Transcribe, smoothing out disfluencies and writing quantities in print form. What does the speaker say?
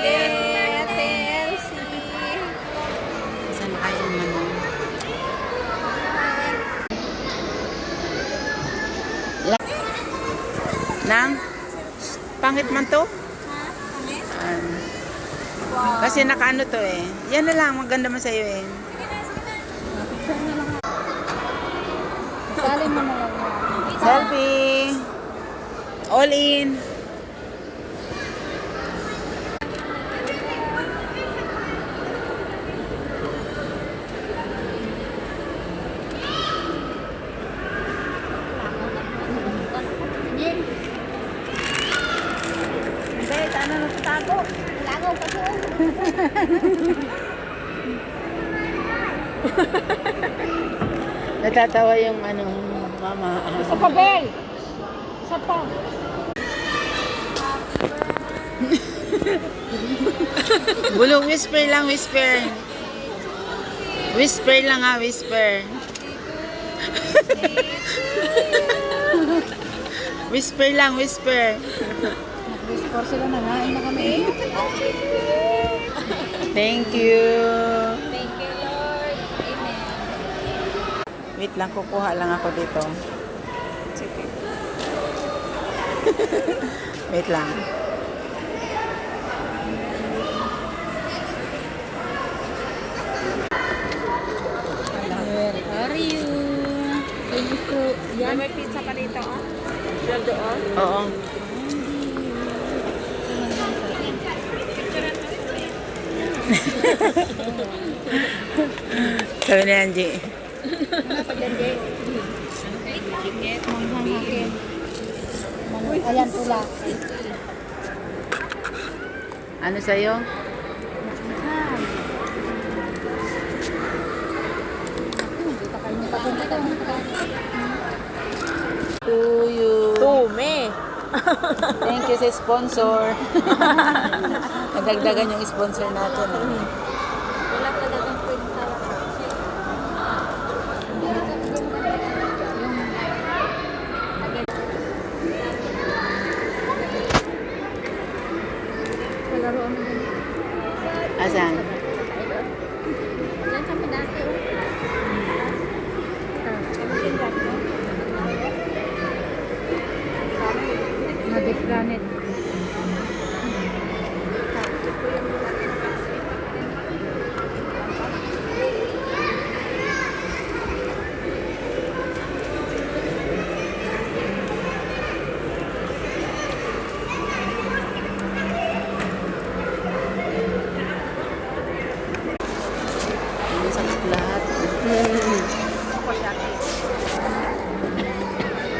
Ate Elsie. Saan na kayo naman? Nang? Pangit man to? Kasi nakaano to eh. Yan na lang, maganda man sa'yo eh. Sali mo na lang yan. Selfie! All in! Hindi, ano nagtago? Langaw pa po. Natatawa yung ano, mama. Isa pa, Bel. Isa pa. Bulong, whisper lang, whisper. Whisper lang ha, whisper. Whisper lang, whisper. Nag-score sila, nangain na kami. Thank you. Thank you, Lord. Amen. Wait lang, kukuha lang ako dito. Sige. Wait lang. Where are you? Thank you. Yan. May pizza pa dito, ah? Diyan doon? Oo. Sabi ni Angie. Ayan pula. Ano sa'yo? To you. Tume. Thank you sa sponsor. Nadagdagan yung sponsor natin. Wala talagang kwenta. Asan?